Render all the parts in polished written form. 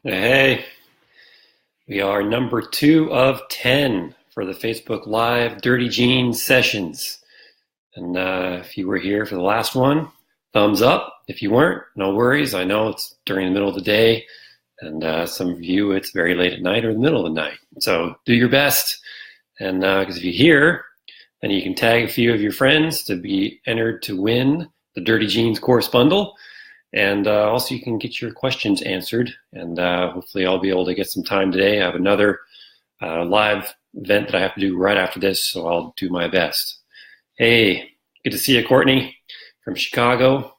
Hey, we are number 2 of 10 for the Facebook Live Dirty Jeans sessions. And if you were here for the last one, thumbs up. If you weren't, no worries. I know it's during the middle of the day, and some of you, it's very late at night or the middle of the night. So do your best. And because if you're here, then you can tag a few of your friends to be entered to win the Dirty Jeans course bundle. And also you can get your questions answered, and hopefully I'll be able to get some time today. I have another live event that I have to do right after this, so I'll do my best. Hey, good to see you, Courtney from Chicago.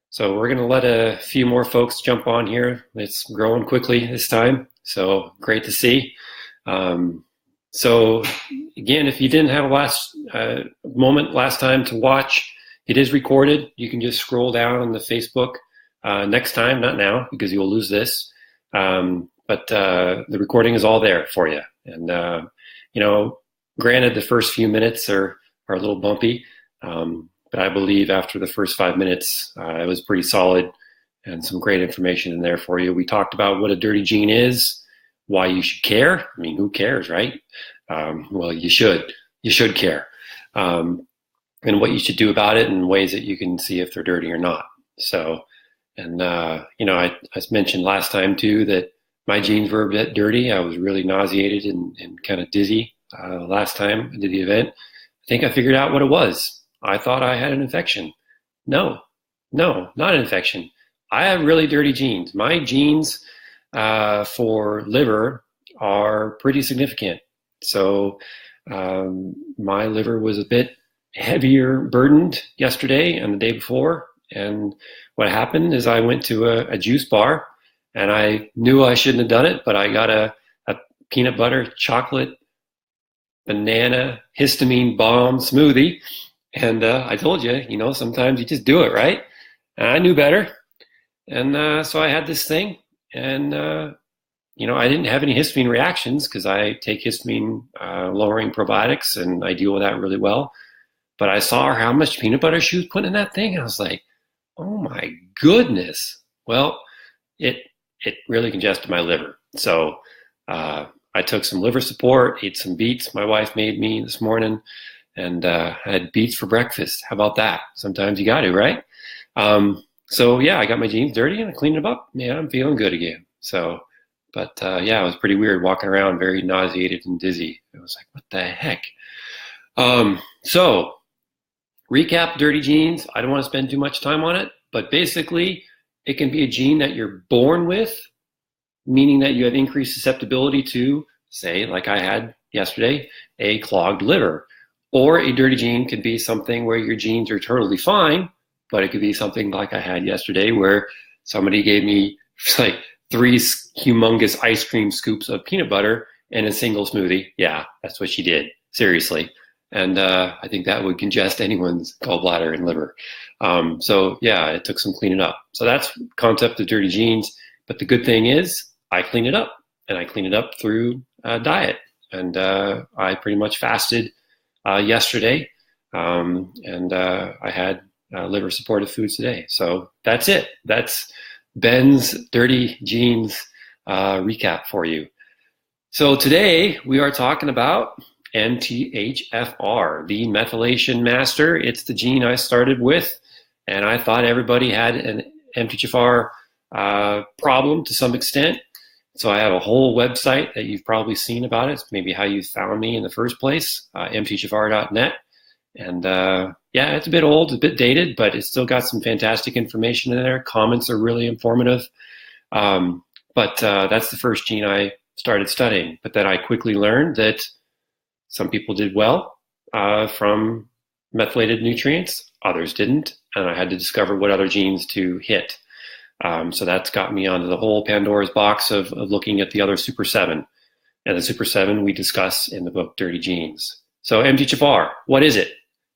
So we're going to let a few more folks jump on here. It's growing quickly this time, so great to see. So again, if you didn't have a last time to watch, it is recorded. You can just scroll down on the Facebook next time, not now, because you'll lose this. But the recording is all there for you. And, granted, the first few minutes are a little bumpy, but I believe after the first 5 minutes, it was pretty solid and some great information in there for you. We talked about what a dirty gene is, why you should care. I mean, who cares, right? Well, you should. You should care. And what you should do about it and ways that you can see if they're dirty or not. So, and, I mentioned last time too that my genes were a bit dirty. I was really nauseated and kind of dizzy last time I did the event. I think I figured out what it was. I thought I had an infection. No, not an infection. I have really dirty genes. My genes for liver are pretty significant. So my liver was a bit heavier burdened yesterday and the day before. And what happened is I went to a juice bar, and I knew I shouldn't have done it, but I got a peanut butter, chocolate, banana, histamine bomb smoothie. And I told you, sometimes you just do it, right? And I knew better. And so I had this thing, and I didn't have any histamine reactions because I take histamine lowering probiotics, and I deal with that really well. But I saw how much peanut butter she was putting in that thing, and I was like, oh my goodness. Well, it really congested my liver. So I took some liver support, ate some beets my wife made me this morning, and I had beets for breakfast. How about that? Sometimes you got to, right? So yeah, I got my jeans dirty and I cleaned them up. Man, I'm feeling good again. So, but yeah, it was pretty weird walking around very nauseated and dizzy. It was like, what the heck? So recap dirty genes. I don't want to spend too much time on it, but basically it can be a gene that you're born with, meaning that you have increased susceptibility to, say, like I had yesterday, a clogged liver. Or a dirty gene could be something where your genes are totally fine, but it could be something like I had yesterday where somebody gave me like 3 humongous ice cream scoops of peanut butter in a single smoothie. Yeah, that's what she did. Seriously. And I think that would congest anyone's gallbladder and liver. So yeah, it took some cleaning up. So that's the concept of dirty genes. But the good thing is I clean it up, and I clean it up through diet. And I pretty much fasted yesterday, and I had liver supportive foods today. So that's it. That's Ben's dirty genes recap for you. So today we are talking about MTHFR, the methylation master. It's the gene I started with, and I thought everybody had an MTHFR problem to some extent. So I have a whole website that you've probably seen about it. It's maybe how you found me in the first place, mthfr.net. And yeah, it's a bit old, a bit dated, but it's still got some fantastic information in there. Comments are really informative. But that's the first gene I started studying. But then I quickly learned that some people did well from methylated nutrients, others didn't, and I had to discover what other genes to hit. So that's got me onto the whole Pandora's box of looking at the other Super 7. And the Super 7 we discuss in the book Dirty Genes. So MTHFR, what is it?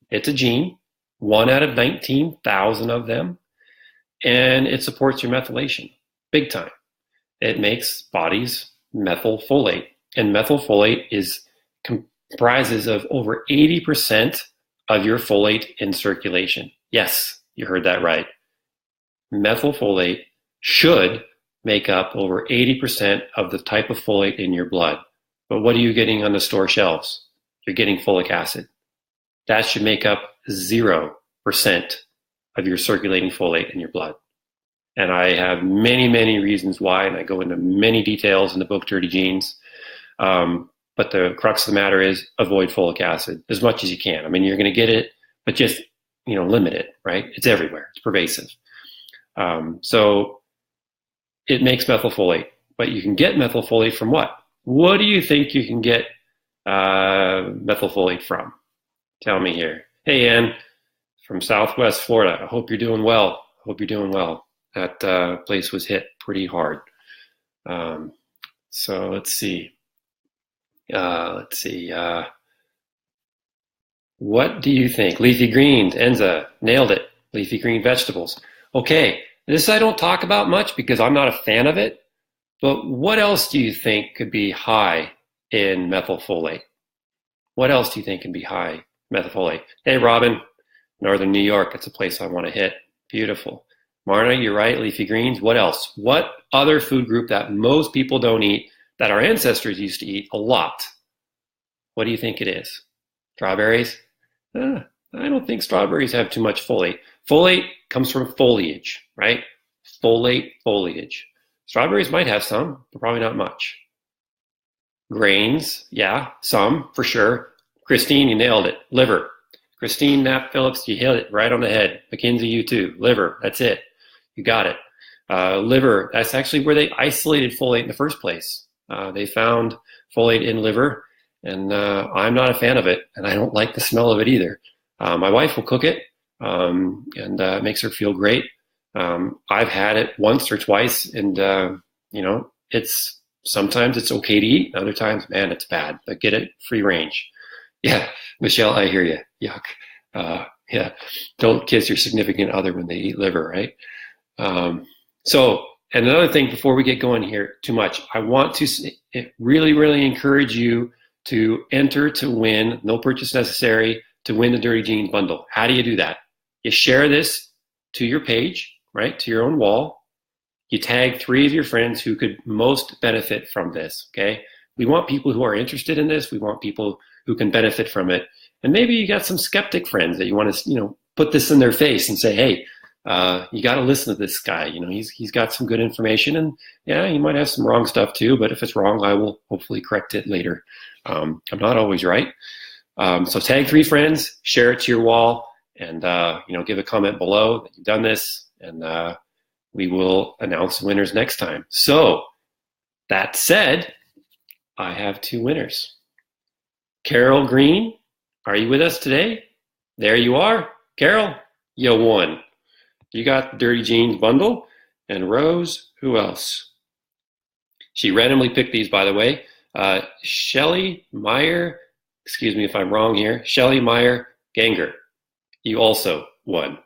It's a gene, 1 out of 19,000 of them, and it supports your methylation, big time. It makes bodies methylfolate, and methylfolate comprises of over 80% of your folate in circulation. Yes, you heard that right. Methylfolate should make up over 80% of the type of folate in your blood. But what are you getting on the store shelves? You're getting folic acid. That should make up 0% of your circulating folate in your blood. And I have many, many reasons why, and I go into many details in the book, Dirty Genes. But the crux of the matter is avoid folic acid as much as you can. I mean, you're going to get it, but just, limit it, right? It's everywhere. It's pervasive. So it makes methylfolate, but you can get methylfolate from what? What do you think you can get methylfolate from? Tell me here. Hey, Ann, from Southwest Florida. I hope you're doing well. That place was hit pretty hard. So let's see. What do you think? Leafy greens, Enza, nailed it. Leafy green vegetables. Okay, this I don't talk about much because I'm not a fan of it, but what else do you think could be high in methylfolate? What else do you think can be high in methylfolate? Hey, Robin, Northern New York, it's a place I want to hit. Beautiful. Marna, you're right, leafy greens. What else? What other food group that most people don't eat that our ancestors used to eat a lot? What do you think it is? Strawberries? I don't think strawberries have too much folate. Folate comes from foliage, right? Folate, foliage. Strawberries might have some, but probably not much. Grains, yeah, some for sure. Christine, you nailed it. Liver. Christine Knapp Phillips, you hit it right on the head. Mackenzie, you too. Liver, that's it. You got it. Liver, that's actually where they isolated folate in the first place. They found folate in liver, and I'm not a fan of it, and I don't like the smell of it either. My wife will cook it, and it makes her feel great. I've had it once or twice, and sometimes it's okay to eat. Other times, man, it's bad. But get it free range. Yeah, Michelle, I hear you. Yuck. Yeah, don't kiss your significant other when they eat liver, right? So, and another thing before we get going here too much, I want to really, really encourage you to enter to win, no purchase necessary, to win the Dirty Genes bundle. How do you do that? You share this to your page, right, to your own wall. You tag 3 of your friends who could most benefit from this, okay? We want people who are interested in this. We want people who can benefit from it. And maybe you got some skeptic friends that you want to, put this in their face and say, hey, you got to listen to this guy. He's got some good information, and yeah, he might have some wrong stuff too, but if it's wrong, I will hopefully correct it later. I'm not always right. So tag 3 friends, share it to your wall, and give a comment below that you've done this, and we will announce the winners next time. So that said, I have 2 winners. Carol Green, are you with us today? There you are. Carol, you won. You got the Dirty Genes bundle. And Rose, who else? She randomly picked these, by the way. Shelly Meyer, excuse me if I'm wrong here, Shelly Meyer Ganger, you also won.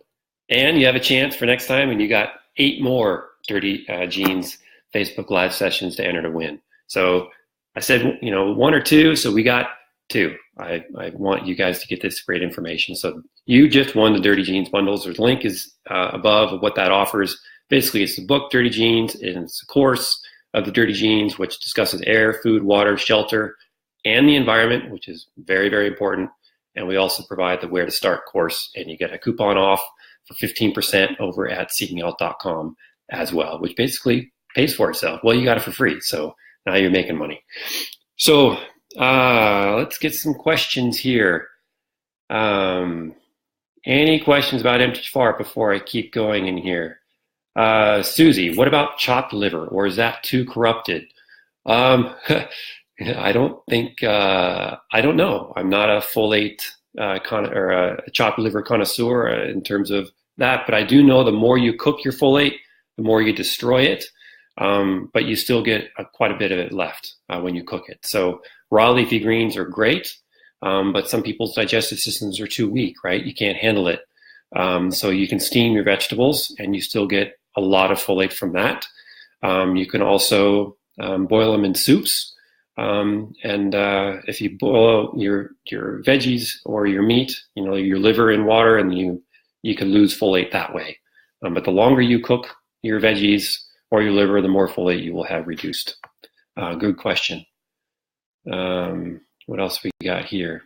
And you have a chance for next time, and you got 8 more Dirty Genes Facebook Live sessions to enter to win. So I said, 1 or 2, so we got 2. I want you guys to get this great information. So you just won the Dirty Genes bundles. The link is above of what that offers. Basically, it's the book Dirty Genes, and it's a course of the Dirty Genes, which discusses air, food, water, shelter, and the environment, which is very, very important. And we also provide the Where to Start course, and you get a coupon off for 15% over at seekinghealth.com as well, which basically pays for itself. Well, you got it for free, so now you're making money. So let's get some questions here. Any questions about MTHFR before I keep going in here? Susie, what about chopped liver, or is that too corrupted? I don't think, I don't know. I'm not a folate or a chopped liver connoisseur in terms of that, but I do know the more you cook your folate, the more you destroy it, but you still get quite a bit of it left when you cook it. So raw leafy greens are great, but some people's digestive systems are too weak, right? You can't handle it. So you can steam your vegetables and you still get a lot of folate from that. You can also boil them in soups. And if you boil your veggies or your meat, your liver in water, and you can lose folate that way. But the longer you cook your veggies or your liver, the more folate you will have reduced. Good question. What else we got here?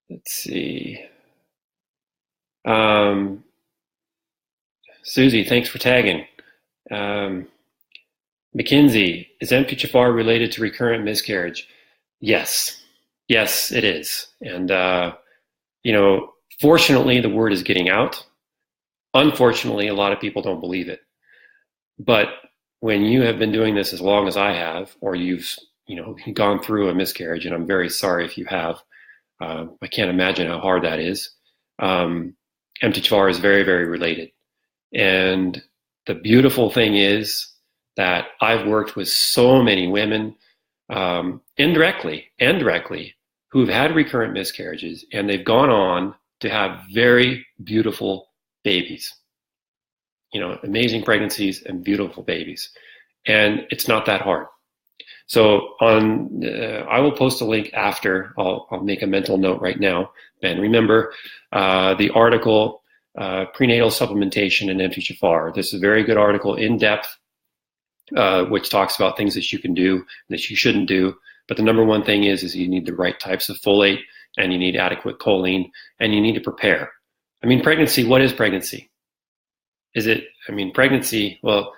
Let's see. Susie, thanks for tagging. McKinsey, is MTHFR related to recurrent miscarriage? Yes. Yes, it is. And, fortunately, the word is getting out. Unfortunately, a lot of people don't believe it. But when you have been doing this as long as I have, or you've, gone through a miscarriage, and I'm very sorry if you have, I can't imagine how hard that is. MTHFR is very, very related. And the beautiful thing is that I've worked with so many women, indirectly and directly, who've had recurrent miscarriages, and they've gone on to have very beautiful babies. Amazing pregnancies and beautiful babies. And it's not that hard. So I will post a link after. I'll make a mental note right now. And remember the article, Prenatal Supplementation in MTHFR. This is a very good article, in depth, which talks about things that you can do, that you shouldn't do. But the number one thing is you need the right types of folate, and you need adequate choline, and you need to prepare. Pregnancy, what is pregnancy? Pregnancy, well,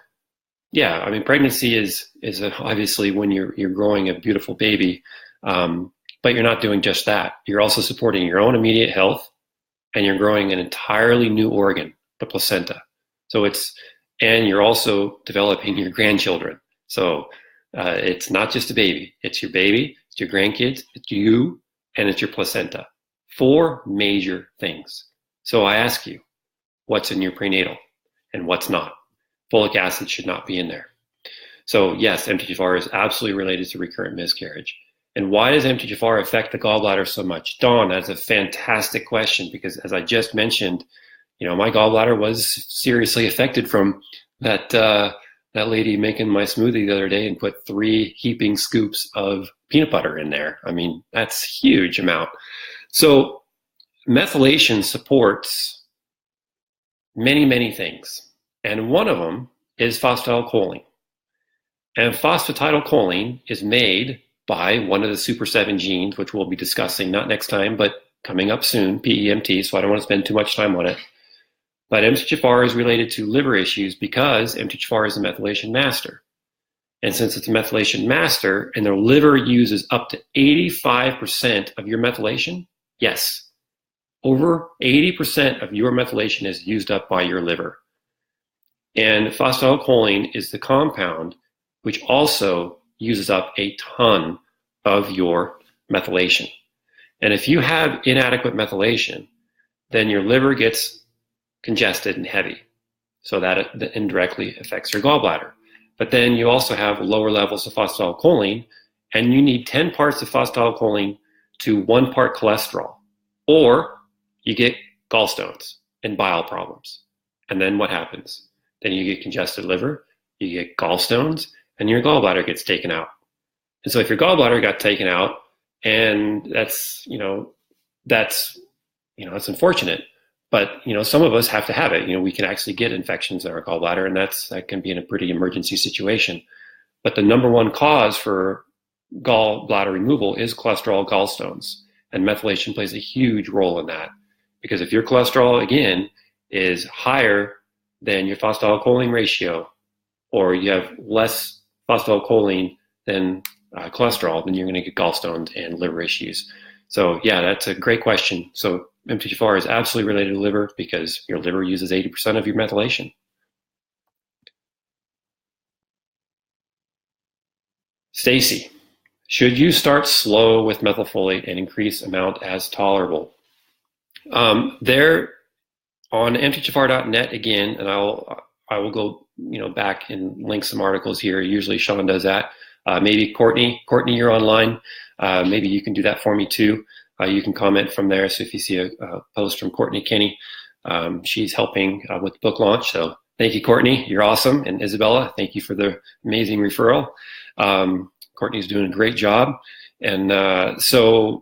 yeah, pregnancy is obviously when you're growing a beautiful baby, but you're not doing just that. You're also supporting your own immediate health, and you're growing an entirely new organ, the placenta. And you're also developing your grandchildren. So it's not just a baby. It's your baby, it's your grandkids, it's you, and it's your placenta. 4 major things. So I ask you, what's in your prenatal and what's not? Folic acid should not be in there. So yes, MTHFR is absolutely related to recurrent miscarriage. And why does MTHFR affect the gallbladder so much? Dawn, that's a fantastic question, because as I just mentioned, my gallbladder was seriously affected from that lady making my smoothie the other day and put 3 heaping scoops of peanut butter in there. That's a huge amount. So methylation supports many, many things. And one of them is phosphatidylcholine. And phosphatidylcholine is made by one of the super 7 genes, which we'll be discussing, not next time, but coming up soon, PEMT, so I don't want to spend too much time on it. But MTHFR is related to liver issues because MTHFR is a methylation master. And since it's a methylation master and the liver uses up to 85% of your methylation, yes, over 80% of your methylation is used up by your liver. And phosphatidylcholine is the compound which also uses up a ton of your methylation. And if you have inadequate methylation, then your liver gets congested and heavy. So that indirectly affects your gallbladder. But then you also have lower levels of phosphatidylcholine, and you need 10 parts of phosphatidylcholine to 1 part cholesterol. Or you get gallstones and bile problems. And then what happens? Then you get congested liver, you get gallstones, and your gallbladder gets taken out. And so if your gallbladder got taken out, and that's unfortunate, but some of us have to have it. We can actually get infections in our gallbladder, and that can be in a pretty emergency situation. But the number one cause for gallbladder removal is cholesterol gallstones, and methylation plays a huge role in that. Because if your cholesterol, again, is higher than your phosphatidylcholine ratio, or you have less phosphatidylcholine than cholesterol, then you're going to get gallstones and liver issues. So yeah, that's a great question. So MTHFR is absolutely related to liver because your liver uses 80% of your methylation. Stacy, should you start slow with methylfolate and increase amount as tolerable? There on mthfr.net again, and I will go back and link some articles here. Usually Sean does that. Maybe Courtney, you're online. Maybe you can do that for me too. You can comment from there. So if you see a post from Courtney Kinney, she's helping with the book launch. So thank you, Courtney. You're awesome. And Isabella, thank you for the amazing referral. Courtney's doing a great job. And so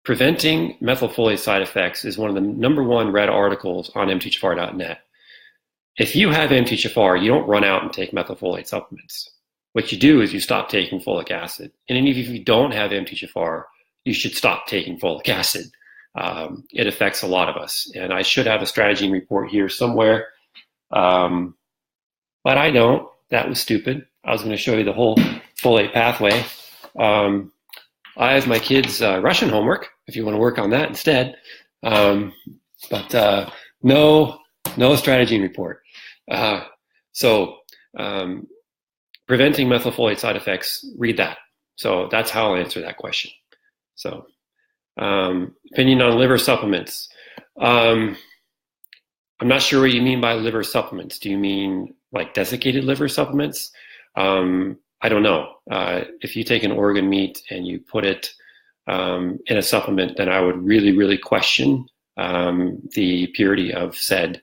Preventing methylfolate side effects is one of the #1 read articles on MTHFR.net. If you have MTHFR, you don't run out and take methylfolate supplements. What you do is you stop taking folic acid. And even if you don't have MTHFR, you should stop taking folic acid. It affects a lot of us. And I should have a strategy report here somewhere, but I don't. That was stupid. I was going to show you the whole folate pathway. I have my kids' Russian homework, if you want to work on that instead. But no strategy report. Preventing methylfolate side effects, read that. So that's how I'll answer that question. So opinion on liver supplements. I'm not sure what you mean by liver supplements. Do you mean like desiccated liver supplements? I don't know. If you take an organ meat and you put it in a supplement, then I would really, really question the purity of said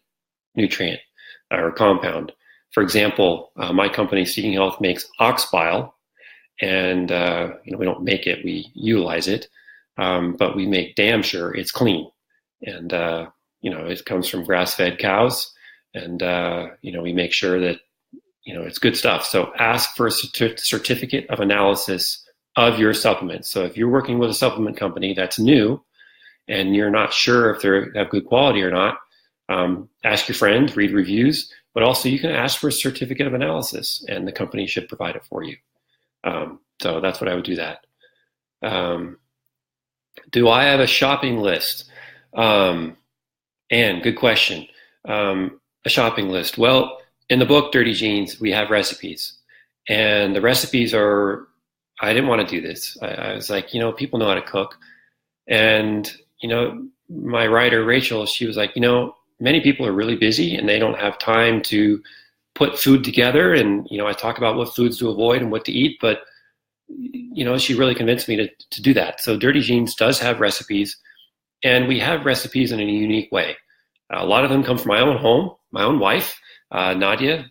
nutrient or compound. For example, my company, Seeking Health, makes ox bile, and we don't make it, we utilize it, but we make damn sure it's clean. And it comes from grass-fed cows, and we make sure that it's good stuff. So ask for a certificate of analysis of your supplements. So if you're working with a supplement company that's new and you're not sure if they have good quality or not, ask your friend, read reviews, but also you can ask for a certificate of analysis and the company should provide it for you. So that's what I would do that. Do I have a shopping list? And good question. A shopping list. Well, in the book, Dirty Genes, we have recipes. And the recipes are, I didn't want to do this. I was like, people know how to cook. And, my writer, Rachel, she was like, many people are really busy and they don't have time to put food together. And, I talk about what foods to avoid and what to eat. But, she really convinced me to do that. So Dirty Genes does have recipes. And we have recipes in a unique way. A lot of them come from my own home, my own wife. Nadia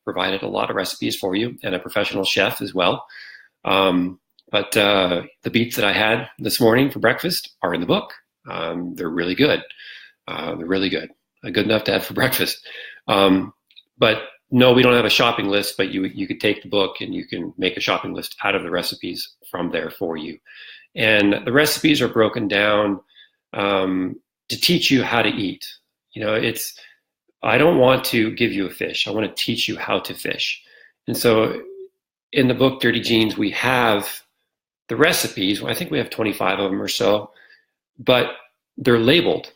provided a lot of recipes for you, and a professional chef as well. But the beets that I had this morning for breakfast are in the book. They're really good. They're really good. Good enough to have for breakfast. But no, we don't have a shopping list, but you could take the book and you can make a shopping list out of the recipes from there for you. And the recipes are broken down to teach you how to eat. I don't want to give you a fish. I want to teach you how to fish. And so in the book, Dirty Genes, we have the recipes. I think we have 25 of them or so, but they're labeled.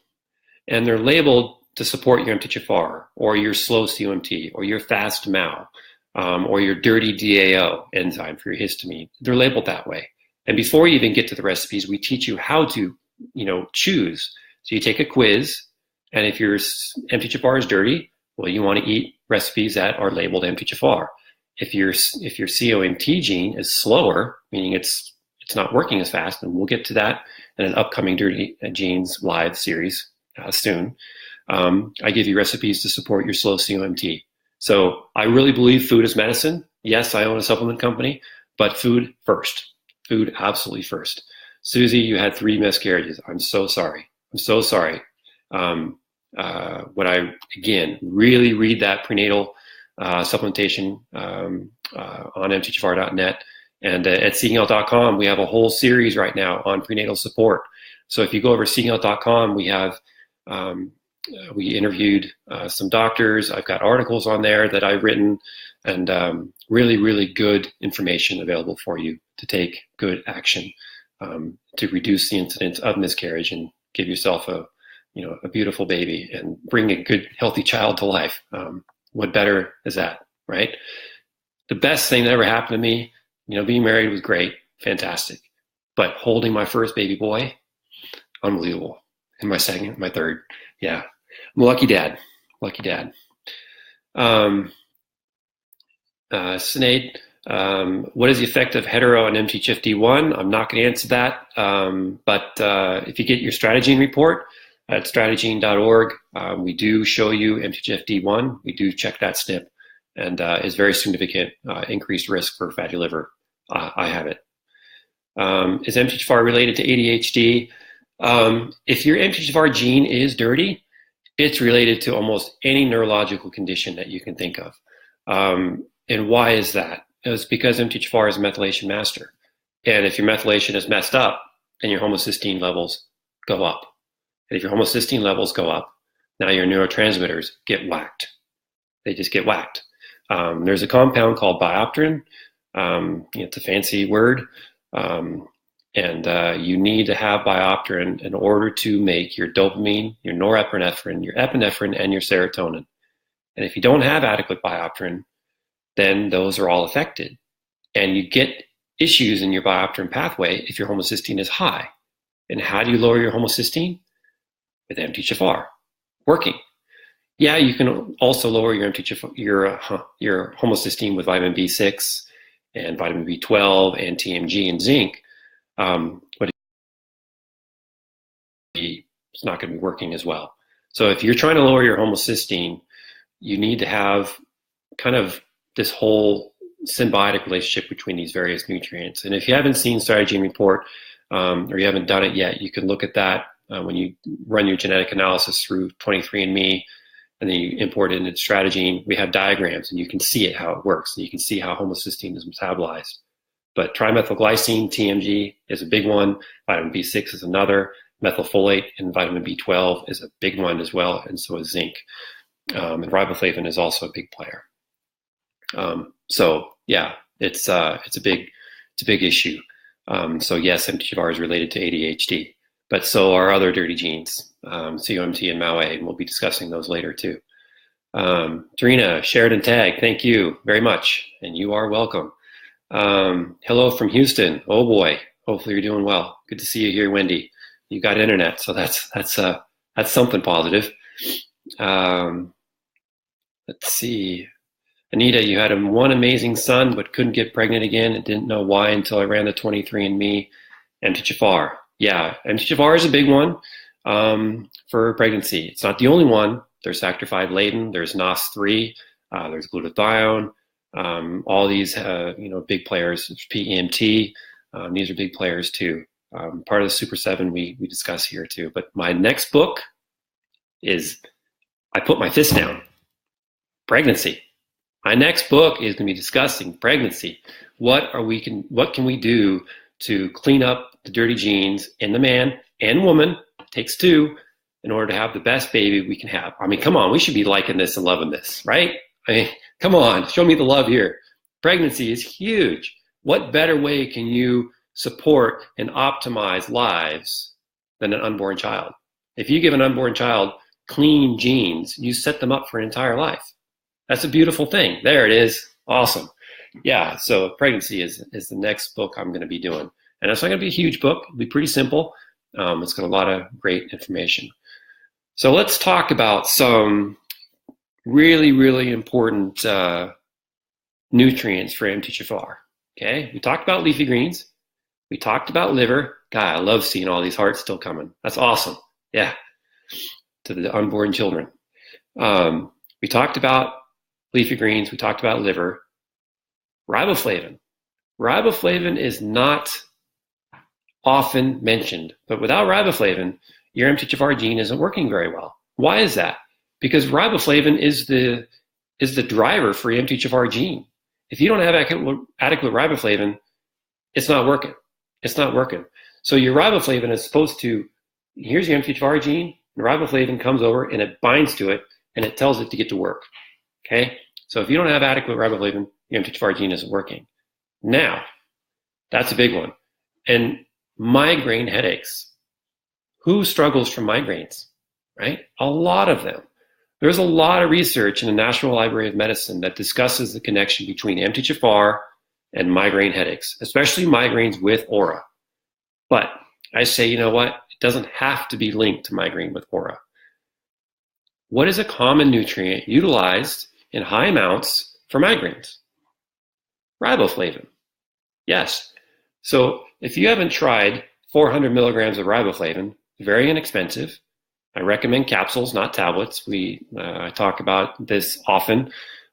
And they're labeled to support your MTHFR or your slow COMT or your fast MAOA or your dirty DAO enzyme for your histamine. They're labeled that way. And before you even get to the recipes, we teach you how to, choose. So you take a quiz. And if your MTHFR is dirty, well, you want to eat recipes that are labeled MTHFR. If your COMT gene is slower, meaning it's not working as fast, and we'll get to that in an upcoming Dirty Genes live series soon, I give you recipes to support your slow COMT. So I really believe food is medicine. Yes, I own a supplement company, but food first. Food absolutely first. Susie, you had 3 miscarriages. I'm so sorry. I'm so sorry. When I, again, really read that prenatal supplementation on MTHFR.net, and at seekinghealth.com, we have a whole series right now on prenatal support. So if you go over to seekinghealth.com, we have we interviewed some doctors. I've got articles on there that I've written, and really, really good information available for you to take good action to reduce the incidence of miscarriage and give yourself a beautiful baby and bring a good, healthy child to life. What better is that, right? The best thing that ever happened to me, being married was great, fantastic. But holding my first baby boy, unbelievable. And my second, my third, yeah. I'm a lucky dad, Sinead, what is the effect of hetero and MTHFD1? I'm not going to answer that, but if you get your strategene report, at strategene.org, we do show you MTHFD1. We do check that SNP, and is very significant increased risk for fatty liver. I have it. Is MTHFR related to ADHD? If your MTHFR gene is dirty, it's related to almost any neurological condition that you can think of. And why is that? It's because MTHFR is a methylation master. And if your methylation is messed up, then your homocysteine levels go up. And if your homocysteine levels go up, now your neurotransmitters get whacked. They just get whacked. There's a compound called biopterin. It's a fancy word. And you need to have biopterin in order to make your dopamine, your norepinephrine, your epinephrine, and your serotonin. And if you don't have adequate biopterin, then those are all affected. And you get issues in your biopterin pathway if your homocysteine is high. And how do you lower your homocysteine? With MTHFR working. Yeah, you can also lower your your homocysteine with vitamin B6 and vitamin B12 and TMG and zinc. But it's not going to be working as well. So if you're trying to lower your homocysteine, you need to have kind of this whole symbiotic relationship between these various nutrients. And if you haven't seen Strategy and Report, or you haven't done it yet, you can look at that when you run your genetic analysis through 23andMe, and then you import it into Strategy. We have diagrams, and you can see it, how it works, and you can see how homocysteine is metabolized. But trimethylglycine, TMG, is a big one. Vitamin B6 is another. Methylfolate and vitamin B12 is a big one as well, and so is zinc. And riboflavin is also a big player. So yeah, it's a big issue. So yes, MTHFR is related to ADHD, but so are other dirty genes, COMT and MAOA, and we'll be discussing those later too. Tarina, shared and tagged, thank you very much, and you are welcome. Hello from Houston. Oh boy, hopefully you're doing well. Good to see you here, Wendy. You got internet, so that's something positive. Let's see. Anita, you had one amazing son, but couldn't get pregnant again and didn't know why until I ran the 23andMe MTHFR. Yeah, MTHFR is a big one for pregnancy. It's not the only one. There's factor V Laden, there's NOS3, there's glutathione. All these, big players. PEMT, these are big players too. Part of the Super 7 we discuss here too. But my next book is, I put my fist down, pregnancy. My next book is going to be discussing pregnancy. What can we do to clean up the dirty genes in the man and woman? It takes two in order to have the best baby we can have. I mean, come on, we should be liking this and loving this, right? I mean, come on, show me the love here. Pregnancy is huge. What better way can you support and optimize lives than an unborn child? If you give an unborn child clean genes, you set them up for an entire life. That's a beautiful thing. There it is. Awesome. Yeah, so pregnancy is the next book I'm going to be doing. And it's not going to be a huge book. It'll be pretty simple. It's got a lot of great information. So let's talk about some really, really important nutrients for MTHFR. Okay, we talked about leafy greens. We talked about liver. God, I love seeing all these hearts still coming. That's awesome. Yeah, to the unborn children. We talked about leafy greens. We talked about liver. Riboflavin. Riboflavin is not often mentioned, but without riboflavin, your MTHFR gene isn't working very well. Why is that? Because riboflavin is the driver for your MTHFR gene. If you don't have adequate riboflavin, it's not working. It's not working. So your riboflavin is supposed to, here's your MTHFR gene, and riboflavin comes over and it binds to it and it tells it to get to work. Okay? So if you don't have adequate riboflavin, your MTHFR gene isn't working. Now, that's a big one. And migraine headaches. Who struggles from migraines, right? A lot of them. There's a lot of research in the National Library of Medicine that discusses the connection between MTHFR and migraine headaches, especially migraines with aura. But I say, you know what? It doesn't have to be linked to migraine with aura. What is a common nutrient utilized in high amounts for migraines? Riboflavin. Yes. So if you haven't tried 400 milligrams of riboflavin, very inexpensive. I recommend capsules, not tablets. I talk about this often.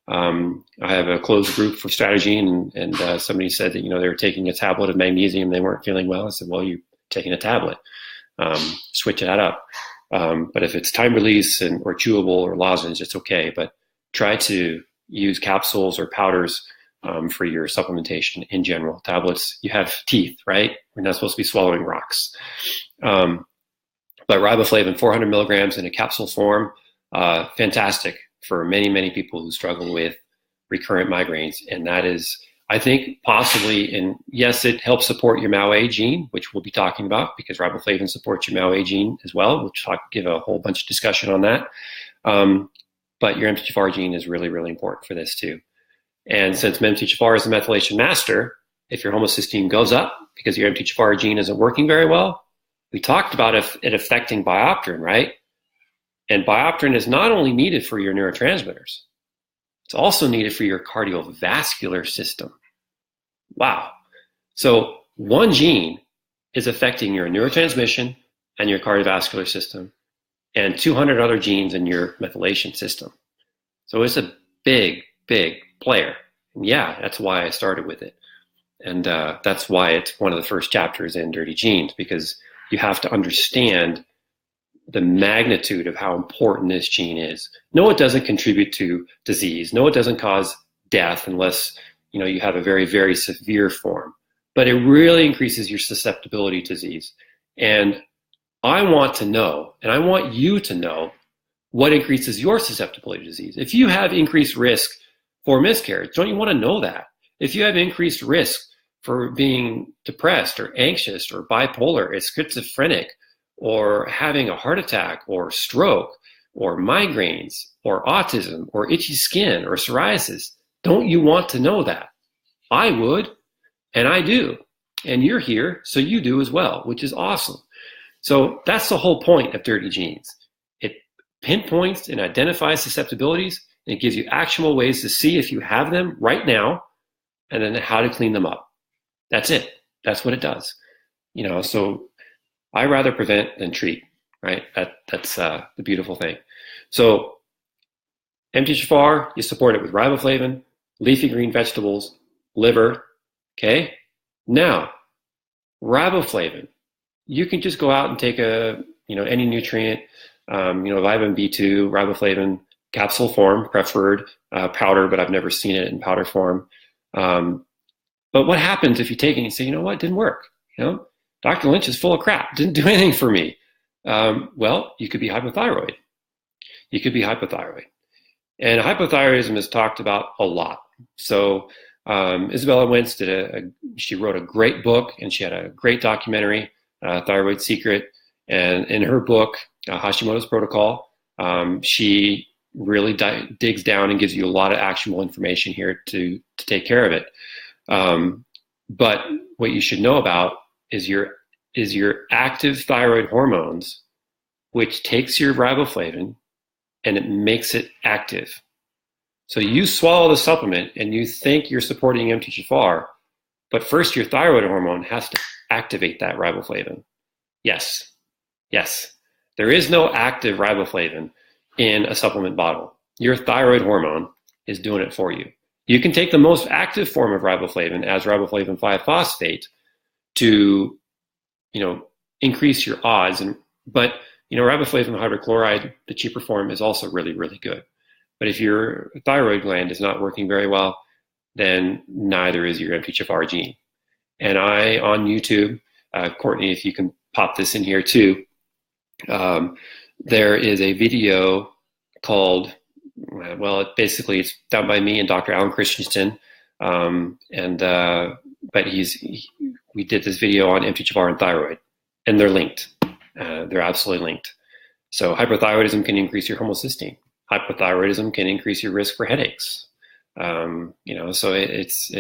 I have a closed group for strategy, and somebody said that they were taking a tablet of magnesium, they weren't feeling well. I said, well, you're taking a tablet. switch that up. But if it's time release or chewable or lozenge, it's okay. But try to use capsules or powders for your supplementation in general. Tablets, you have teeth, right? We're not supposed to be swallowing rocks. But riboflavin, 400 milligrams in a capsule form, fantastic for many, many people who struggle with recurrent migraines. And that is, I think, possibly, and yes, it helps support your MAOA gene, which we'll be talking about because riboflavin supports your MAOA gene as well, which I'll give a whole bunch of discussion on that. But your MTHFR gene is really, really important for this too. And since MTHFR is the methylation master, if your homocysteine goes up because your MTHFR gene isn't working very well, we talked about it affecting biopterin, right? And biopterin is not only needed for your neurotransmitters, it's also needed for your cardiovascular system. Wow. So one gene is affecting your neurotransmission and your cardiovascular system, and 200 other genes in your methylation system. So it's a big, big player. And yeah, that's why I started with it. And that's why it's one of the first chapters in Dirty Genes, because you have to understand the magnitude of how important this gene is. No, it doesn't contribute to disease. No, it doesn't cause death unless you have a very, very severe form. But it really increases your susceptibility to disease. And I want to know, and I want you to know, what increases your susceptibility to disease. If you have increased risk for miscarriage, don't you want to know that? If you have increased risk for being depressed or anxious or bipolar or schizophrenic or having a heart attack or stroke or migraines or autism or itchy skin or psoriasis, don't you want to know that? I would, and I do. And you're here, so you do as well, which is awesome. So that's the whole point of Dirty Genes. It pinpoints and identifies susceptibilities, and it gives you actionable ways to see if you have them right now and then how to clean them up. That's it. That's what it does. So I rather prevent than treat, right? That's the beautiful thing. So MTHFR, you support it with riboflavin, leafy green vegetables, liver, okay? Now, riboflavin, you can just go out and take any nutrient, vitamin B2, riboflavin, capsule form, preferred, powder, but I've never seen it in powder form. But what happens if you take it and you say, you know what, it didn't work? Dr. Lynch is full of crap, didn't do anything for me. Well, you could be hypothyroid. You could be hypothyroid. And hypothyroidism is talked about a lot. So Isabella Wentz she wrote a great book, and she had a great documentary, Thyroid Secret. And in her book, Hashimoto's Protocol, she really digs down and gives you a lot of actionable information here to take care of it. But what you should know about is your active thyroid hormones, which takes your riboflavin and it makes it active. So you swallow the supplement and you think you're supporting MTHFR, but first your thyroid hormone has to activate that riboflavin. Yes. There is no active riboflavin in a supplement bottle. Your thyroid hormone is doing it for you. You can take the most active form of riboflavin as riboflavin 5-phosphate to, increase your odds. But riboflavin hydrochloride, the cheaper form, is also really, really good. But if your thyroid gland is not working very well, then neither is your MTHFR gene. And on YouTube, Courtney, if you can pop this in here too, there is a video called, it's done by me and Dr. Alan Christensen. But we did this video on MTHFR and thyroid, and they're linked. They're absolutely linked. So hyperthyroidism can increase your homocysteine. Hypothyroidism can increase your risk for headaches. So it's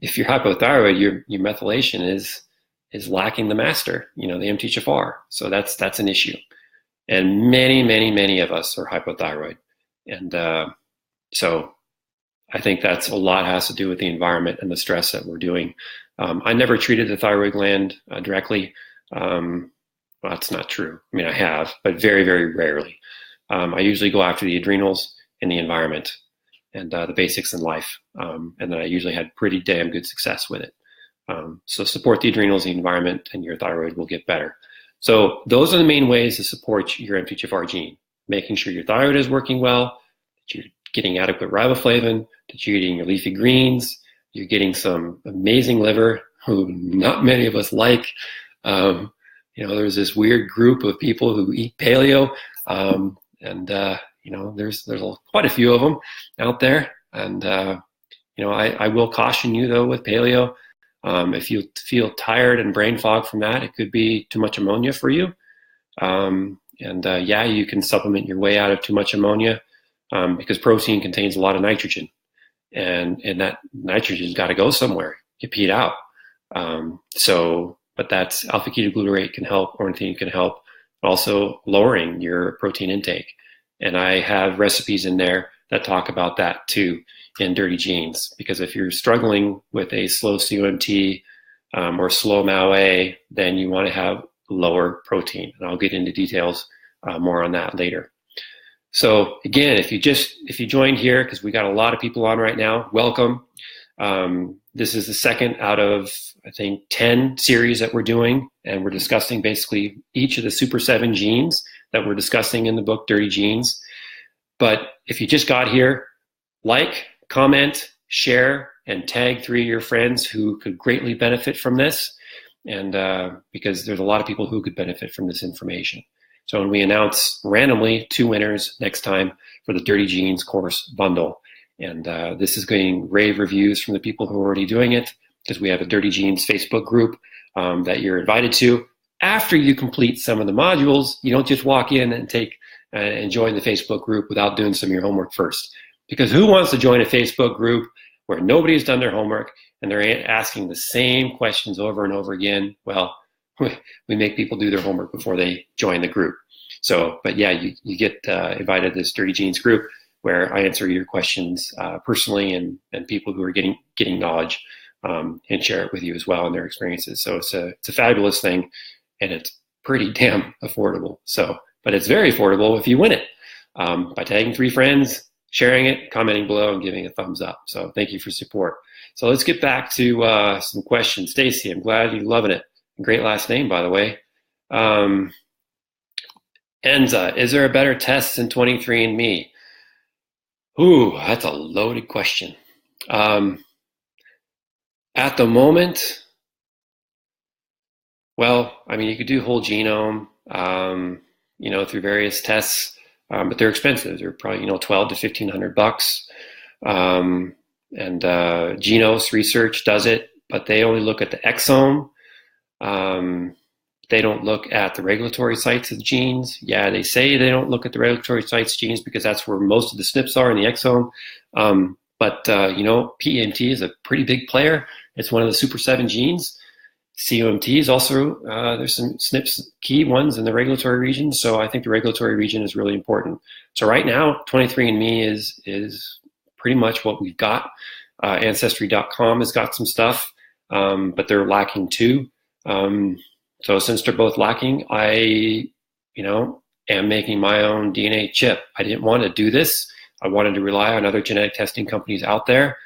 if you're hypothyroid, your methylation is lacking the master, the MTHFR. So that's an issue. And many, many, many of us are hypothyroid. And so I think that's a lot has to do with the environment and the stress that we're doing. I never treated the thyroid gland directly. Well, that's not true. I mean, I have, but very, very rarely. I usually go after the adrenals and the environment and the basics in life. And then I usually had pretty damn good success with it. So support the adrenals, the environment, and your thyroid will get better. So those are the main ways to support your MTHFR gene. Making sure your thyroid is working well, that you're getting adequate riboflavin, that you're eating your leafy greens, you're getting some amazing liver, who not many of us like. There's this weird group of people who eat paleo, there's quite a few of them out there. And, I will caution you, though, with paleo. If you feel tired and brain fog from that, it could be too much ammonia for you. You can supplement your way out of too much ammonia because protein contains a lot of nitrogen. And that nitrogen's got to go somewhere, get peed out. But that's alpha-ketoglutarate can help, ornithine can help, also lowering your protein intake. And I have recipes in there that talk about that too in Dirty Genes, because if you're struggling with a slow COMT or slow MAOA, then you want to have lower protein. And I'll get into details more on that later. So again, if you joined here, because we got a lot of people on right now, welcome. This is the second out of, I think, 10 series that we're doing, and we're discussing basically each of the Super 7 genes that we're discussing in the book, Dirty Genes. But if you just got here, like, comment, share, and tag 3 of your friends who could greatly benefit from this, and because there's a lot of people who could benefit from this information. So when we announce randomly 2 winners next time for the Dirty Genes course bundle. And this is getting rave reviews from the people who are already doing it, because we have a Dirty Genes Facebook group that you're invited to. After you complete some of the modules, you don't just walk in and and join the Facebook group without doing some of your homework first. Because who wants to join a Facebook group where nobody's done their homework and they're asking the same questions over and over again? Well, we make people do their homework before they join the group. So, but yeah, you get invited to this Dirty Genes group where I answer your questions personally, and people who are getting knowledge and share it with you as well and their experiences. So it's a fabulous thing, and it's pretty damn affordable. So, but it's very affordable if you win it by tagging 3 friends, sharing it, commenting below, and giving a thumbs up. So thank you for support. So let's get back to some questions. Stacy, I'm glad you're loving it. Great last name, by the way. Enza, is there a better test than 23andMe? Ooh, that's a loaded question. At the moment, well, I mean, you could do whole genome, through various tests, but they're expensive. They're probably, $1,200 to $1,500. Genos Research does it, but they only look at the exome. They don't look at the regulatory sites of the genes. Yeah, they say they don't look at the regulatory sites genes because that's where most of the SNPs are in the exome. But PEMT is a pretty big player. It's one of the Super 7 genes. COMT is also, there's some SNPs, key ones in the regulatory region. So I think the regulatory region is really important. So right now, 23andMe is pretty much what we've got. Ancestry.com has got some stuff, but they're lacking too. So since they're both lacking, I, am making my own DNA chip. I didn't want to do this. I wanted to rely on other genetic testing companies out there.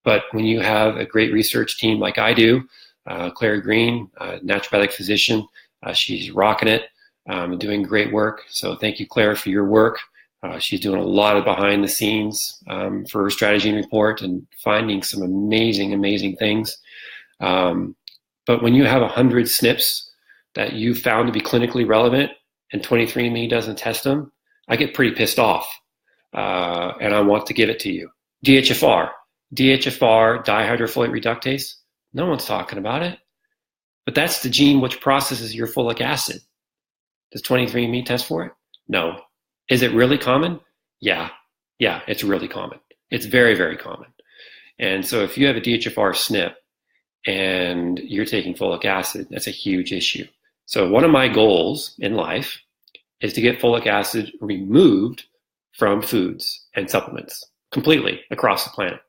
But when you have a great research team like I do, Claire Green, naturopathic physician, she's rocking it, doing great work. So thank you, Claire, for your work. She's doing a lot of behind the scenes for her strategy report and finding some amazing, amazing things. But when you have 100 SNPs that you found to be clinically relevant and 23andMe doesn't test them, I get pretty pissed off. And I want to give it to you. DHFR, dihydrofolate reductase. No one's talking about it. But that's the gene which processes your folic acid. Does 23andMe test for it? No. Is it really common? Yeah, it's really common. It's very, very common. And so if you have a DHFR SNP and you're taking folic acid, that's a huge issue. So one of my goals in life is to get folic acid removed from foods and supplements completely across the planet.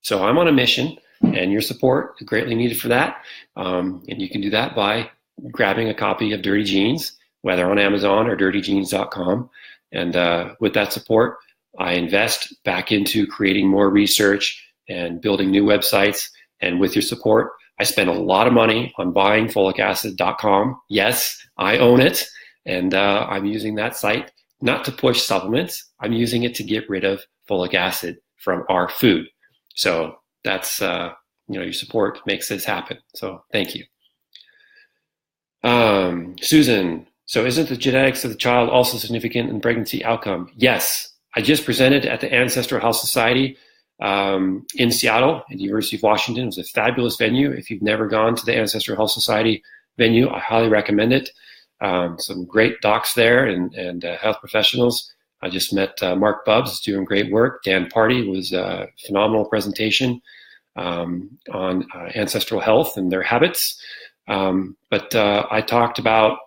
So I'm on a mission, and your support is greatly needed for that. And you can do that by grabbing a copy of Dirty Genes, whether on Amazon or dirtygenes.com. And with that support, I invest back into creating more research and building new websites. And with your support, I spend a lot of money on buying folicacid.com. Yes, I own it, and I'm using that site not to push supplements. I'm using it to get rid of folic acid from our food. So that's, your support makes this happen. So thank you. Susan, so isn't the genetics of the child also significant in pregnancy outcome? Yes. I just presented at the Ancestral Health Society in Seattle at the University of Washington. It was a fabulous venue. If you've never gone to the Ancestral Health Society venue, I highly recommend it. Some great docs there and health professionals. I just met Mark Bubbs, is doing great work. Dan Party was a phenomenal presentation on ancestral health and their habits. But I talked about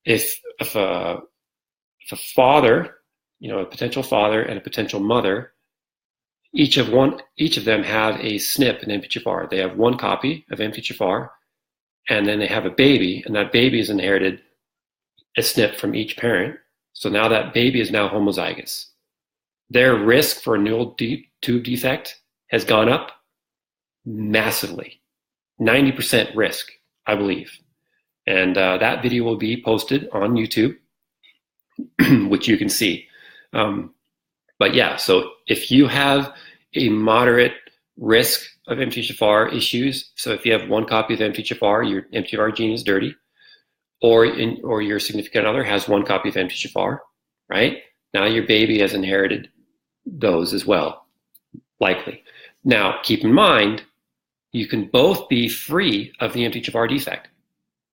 if a father, a potential father and a potential mother, each of them have a SNP in MTHFR. They have one copy of MTHFR, and then they have a baby, and that baby has inherited a SNP from each parent. So now that baby is now homozygous. Their risk for a neural tube defect has gone up massively, 90% risk, I believe. And that video will be posted on YouTube, which you can see. But yeah, so if you have a moderate risk of MTHFR issues, so if you have one copy of MTHFR, your MTHFR gene is dirty, or your significant other has one copy of MTHFR, right? Now your baby has inherited those as well, likely. Now, keep in mind, you can both be free of the MTHFR defect.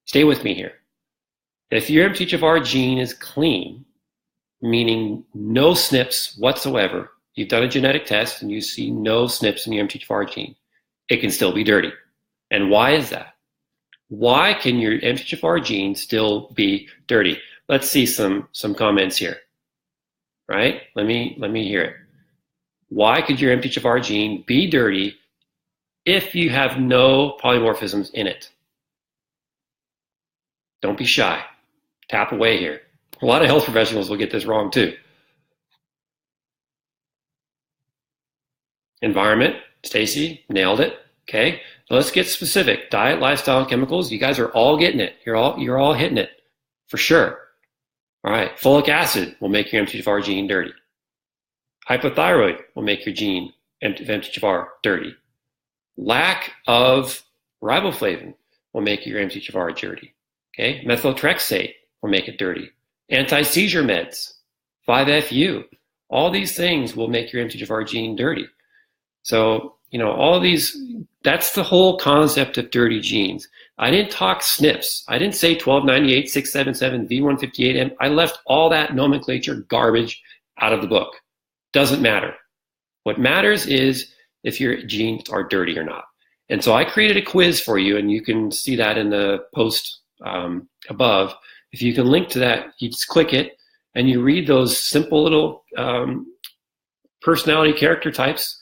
Stay with me here. If your MTHFR gene is clean, meaning no SNPs whatsoever, you've done a genetic test and you see no SNPs in your MTHFR gene, it can still be dirty. And why is that? Why can your MTHFR gene still be dirty? Let's see some comments here, right? Let me hear it. Why could your MTHFR gene be dirty if you have no polymorphisms in it? Don't be shy. Tap away here. A lot of health professionals will get this wrong too. Environment, Stacy, nailed it. Okay, so let's get specific. Diet, lifestyle, chemicals. You guys are all getting it. You're all hitting it for sure. All right, folic acid will make your MTHFR gene dirty. Hypothyroid will make your gene MTHFR dirty. Lack of riboflavin will make your MTHFR dirty. Okay, methotrexate will make it dirty. Anti-seizure meds, 5-FU, all these things will make your MTHFR gene dirty. So, all of these, that's the whole concept of dirty genes. I didn't talk SNPs. I didn't say 1298, 677, V158M. I left all that nomenclature garbage out of the book. Doesn't matter. What matters is if your genes are dirty or not. And so I created a quiz for you, and you can see that in the post above. If you can link to that, you just click it, and you read those simple little personality character types.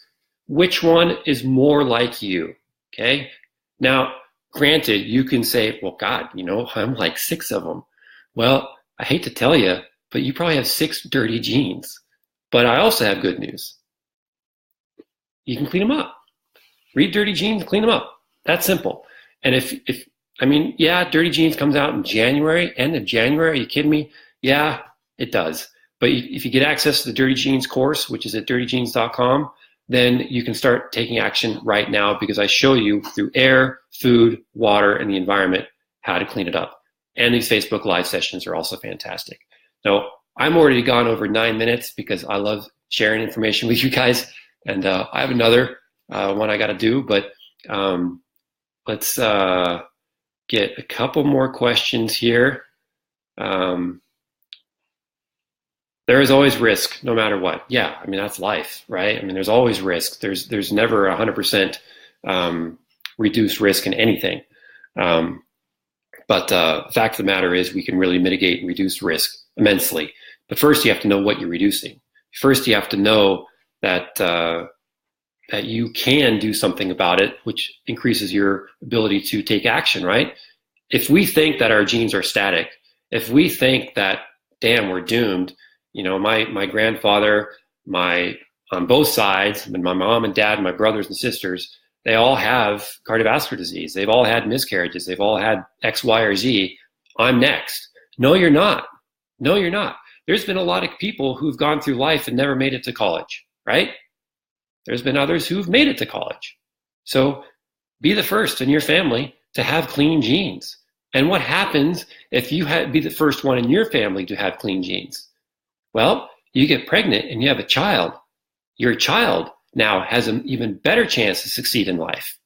Which one is more like you? Okay. Now, granted, you can say, well, God, I'm like 6 of them. Well, I hate to tell you, but you probably have 6 dirty genes. But I also have good news. You can clean them up. Read dirty genes, clean them up. That's simple. And dirty genes comes out in January, end of January. Are you kidding me? Yeah, it does. But if you get access to the Dirty Genes course, which is at dirtygenes.com, then you can start taking action right now, because I show you through air, food, water, and the environment how to clean it up. And these Facebook Live sessions are also fantastic. Now, I'm already gone over 9 minutes because I love sharing information with you guys. And I have another one I got to do, but let's get a couple more questions here. There is always risk, no matter what. Yeah, that's life, right? There's always risk. There's never 100% reduced risk in anything. But the fact of the matter is we can really mitigate and reduce risk immensely. But first you have to know what you're reducing. First you have to know that that you can do something about it, which increases your ability to take action, right? If we think that our genes are static, if we think that, damn, we're doomed, my grandfather, on both sides, and my mom and dad, and my brothers and sisters, They all have cardiovascular disease. They've all had miscarriages. They've all had X, Y, or Z. I'm next. No, you're not. No, you're not. There's been a lot of people who've gone through life and never made it to college, right? There's been others who've made it to college. So be the first in your family to have clean genes. And what happens if you be the first one in your family to have clean genes? Well, you get pregnant and you have a child. Your child now has an even better chance to succeed in life.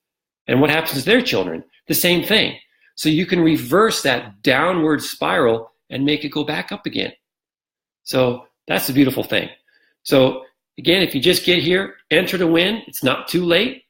And what happens to their children? The same thing. So you can reverse that downward spiral and make it go back up again. So that's the beautiful thing. So again, if you just get here, enter to win. It's not too late.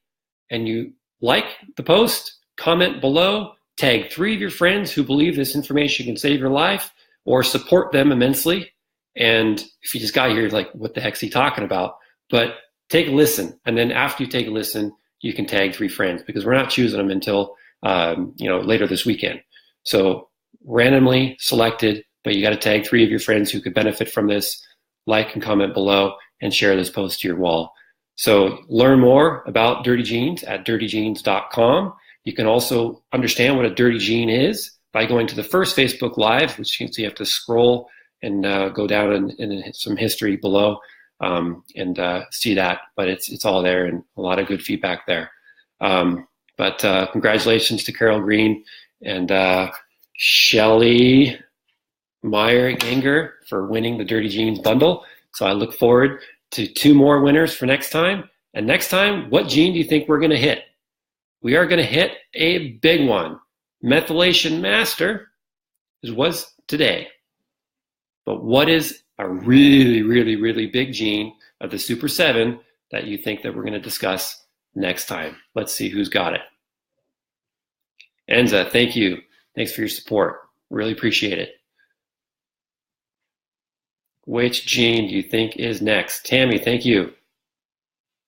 And you like the post, comment below, tag 3 of your friends who believe this information can save your life, or support them immensely. And if you just got here, you're like, what the heck's he talking about? But take a listen. And then after you take a listen, you can tag 3 friends, because we're not choosing them until later this weekend. So randomly selected, but you got to tag 3 of your friends who could benefit from this. Like and comment below and share this post to your wall. So learn more about dirty genes at dirtygenes.com. You can also understand what a dirty gene is by going to the first Facebook Live, which means you have to scroll and go down in some history below and see that. But it's all there, and a lot of good feedback there. But congratulations to Carol Green and Shelly Meyer-Ganger for winning the Dirty Genes bundle. So I look forward to 2 more winners for next time. And next time, what gene do you think we're going to hit? We are going to hit a big one. Methylation master was today. But what is a really, really, really big gene of the Super 7 that you think that we're going to discuss next time? Let's see who's got it. Enza, thank you. Thanks for your support. Really appreciate it. Which gene do you think is next? Tammy, thank you.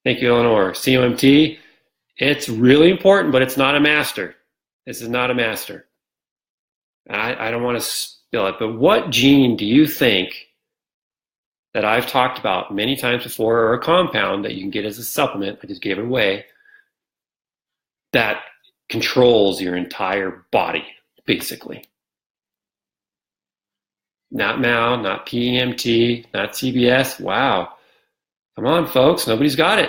Thank you, Eleanor. COMT, it's really important, but it's not a master. This is not a master. I don't want to spill it, but what gene do you think that I've talked about many times before, or a compound that you can get as a supplement, I just gave it away, that controls your entire body, basically? Not MAOA, not PEMT, not CBS. Wow. Come on, folks. Nobody's got it.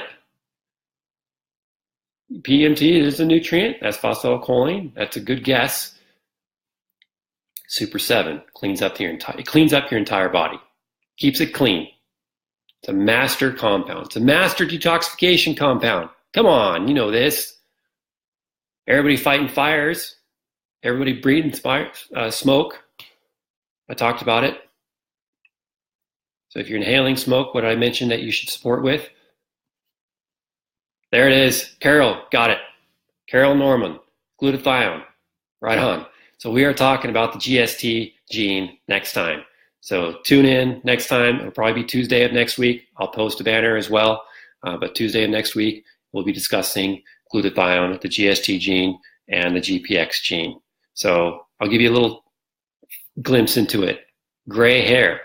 PEMT is a nutrient. That's phosphatidylcholine. That's a good guess. Super 7 cleans up your entire body. Keeps it clean. It's a master compound. It's a master detoxification compound. Come on, you know this. Everybody fighting fires. Everybody breathing smoke. I talked about it. So if you're inhaling smoke, what did I mention that you should support with? There it is. Carol, got it. Carol Norman, glutathione. Right on. So we are talking about the GST gene next time. So tune in next time. It'll probably be Tuesday of next week. I'll post a banner as well. But Tuesday of next week, we'll be discussing glutathione, the GST gene, and the GPX gene. So I'll give you a little glimpse into it. Gray hair,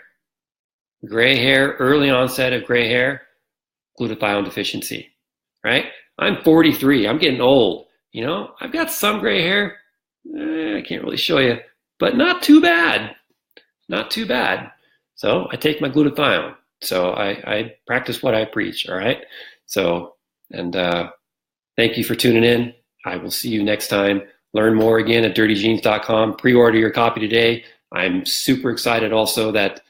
early onset of gray hair, glutathione deficiency, right? I'm 43, I'm getting old, you know, I've got some gray hair, I can't really show you, but not too bad, not too bad. So I take my glutathione, so I practice what I preach, all right? So, and thank you for tuning in. I will see you next time. Learn more again at dirtygenes.com. Pre-order your copy today. I'm super excited also that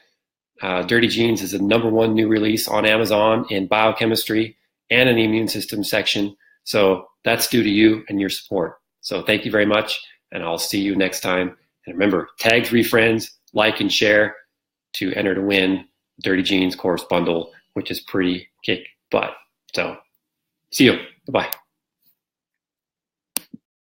Dirty Genes is the #1 new release on Amazon in biochemistry and in the immune system section. So that's due to you and your support. So thank you very much, and I'll see you next time. And remember, tag 3 friends, like and share to enter to win Dirty Genes course bundle, which is pretty kick butt. So see you. Bye-bye.